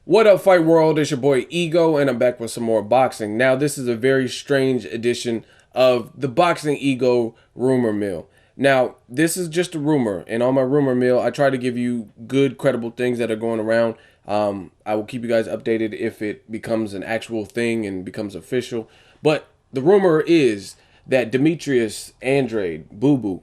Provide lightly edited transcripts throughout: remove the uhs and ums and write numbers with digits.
What up, Fight World? It's your boy Ego, and I'm back with some more boxing. Now, this is a very strange edition of the Boxing Ego Rumor Mill. Now, this is just a rumor, and on my rumor mill, I try to give you good, credible things that are going around. I will keep you guys updated if it becomes an actual thing and becomes official. But the rumor is that Demetrius Andrade, Boo Boo,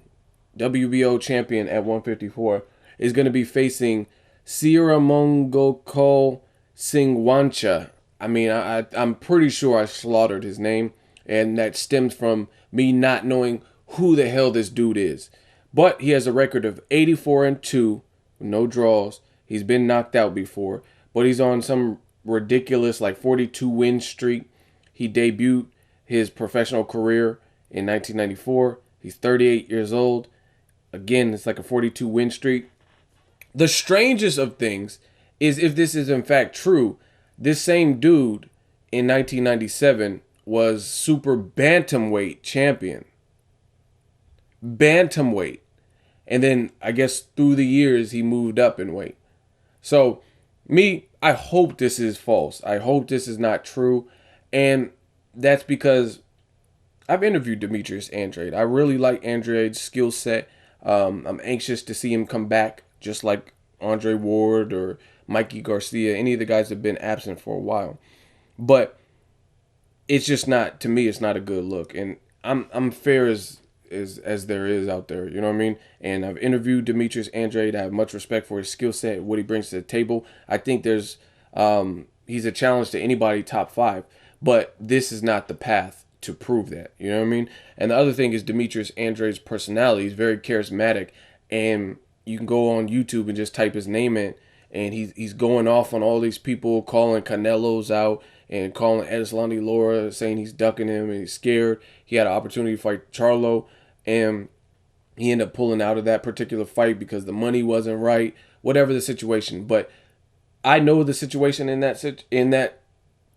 WBO champion at 154, is going to be facing Sierra Mongokol Singwancha. I'm pretty sure I slaughtered his name, and that stems from me not knowing who the hell this dude is. But he has a record of 84-2, no draws. He's been knocked out before, but he's on some ridiculous like 42 win streak. He debuted his professional career in 1994. He's 38 years old. Again, it's like a 42 win streak. The strangest of things is, if this is in fact true, this same dude in 1997 was super bantamweight champion. Bantamweight. And then I guess through the years he moved up in weight. So I hope this is false. I hope this is not true. And that's because I've interviewed Demetrius Andrade. I really like Andrade's skill set. I'm anxious to see him come back, just like Andre Ward or Mikey Garcia, any of the guys that have been absent for a while. But it's just not, to me, it's not a good look. And I'm fair as there is out there, you know what I mean? And I've interviewed Demetrius Andrade. I have much respect for his skill set, what he brings to the table. I think he's a challenge to anybody top 5, but this is not the path to prove that, you know what I mean? And the other thing is Demetrius Andrade's personality. He's very charismatic, and you can go on YouTube and just type his name in, and he's going off on all these people, calling Canelo's out and calling Edeslandi Lara, saying he's ducking him and he's scared. He had an opportunity to fight Charlo, and he ended up pulling out of that particular fight because the money wasn't right, whatever the situation. But I know the situation in that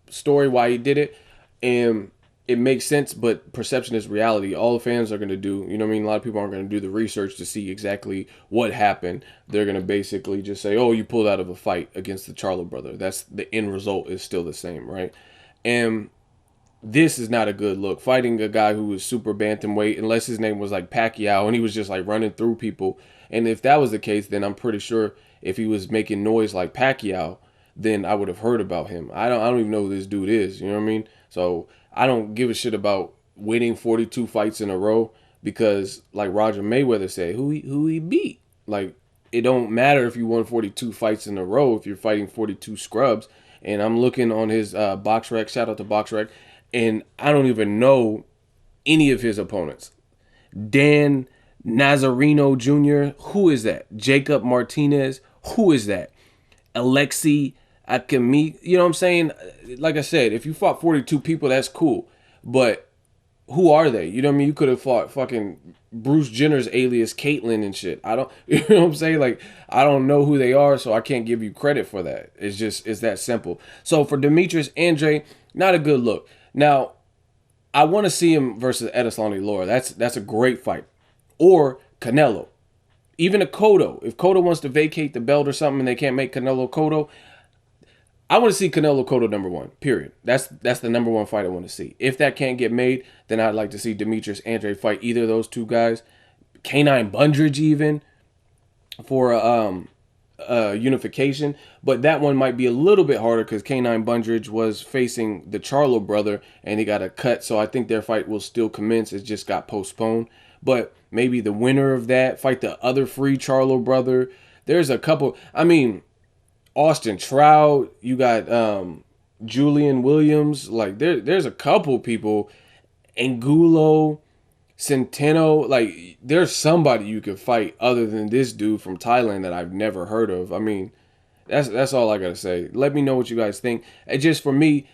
story, why he did it, and it makes sense, but perception is reality. All the fans are going to do, you know what I mean? A lot of people aren't going to do the research to see exactly what happened. They're going to basically just say, oh, you pulled out of a fight against the Charlo brother. That's the end result is still the same, right? And this is not a good look. Fighting a guy who was super bantamweight, unless his name was like Pacquiao and he was just like running through people. And if that was the case, then I'm pretty sure if he was making noise like Pacquiao, then I would have heard about him. I don't even know who this dude is, you know what I mean? So I don't give a shit about winning 42 fights in a row because, like Roger Mayweather said, who he beat. Like, it don't matter if you won 42 fights in a row if you're fighting 42 scrubs. And I'm looking on his BoxRec, shout out to BoxRec, and I don't even know any of his opponents. Dan Nazareno Jr., who is that? Jacob Martinez, who is that? Alexei Akemi, you know what I'm saying? Like I said, if you fought 42 people, that's cool. But who are they? You know what I mean? You could have fought fucking Bruce Jenner's alias Caitlyn and shit. You know what I'm saying? Like, I don't know who they are, so I can't give you credit for that. It's that simple. So for Demetrius Andrade, not a good look. Now, I want to see him versus Edeslandi Lara. That's a great fight. Or Canelo. Even a Cotto. If Cotto wants to vacate the belt or something and they can't make Canelo Cotto, I want to see Canelo Cotto #1, period. That's the #1 fight I want to see. If that can't get made, then I'd like to see Demetrius Andrade fight either of those two guys. Canine Bundridge even for unification. But that one might be a little bit harder because Canine Bundridge was facing the Charlo brother and he got a cut. So I think their fight will still commence. It just got postponed. But maybe the winner of that fight the other free Charlo brother. There's a couple. I mean, Austin Trout, you got Julian Williams. Like there's a couple people. Angulo, Centeno. Like there's somebody you could fight other than this dude from Thailand that I've never heard of. I mean, that's all I gotta say. Let me know what you guys think. And just for me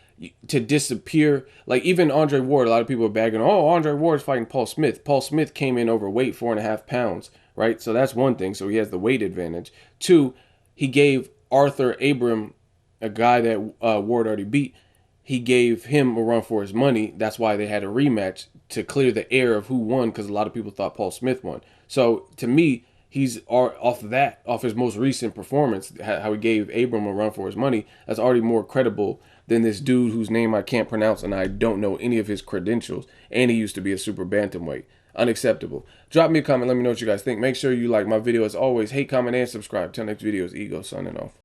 to disappear, like even Andre Ward, a lot of people are bagging, oh, Andre Ward's fighting Paul Smith. Paul Smith came in overweight, 4.5 pounds, right? So that's one thing. So he has the weight advantage. 2, he gave Arthur Abram, a guy that Ward already beat, he gave him a run for his money. That's why they had a rematch to clear the air of who won, because a lot of people thought Paul Smith won. So to me, he's off his most recent performance, how he gave Abram a run for his money. That's already more credible than this dude whose name I can't pronounce and I don't know any of his credentials. And he used to be a super bantamweight. Unacceptable. Drop me a comment. Let me know what you guys think. Make sure you like my video as always. Hate, comment, and subscribe. Till next video is Ego signing off.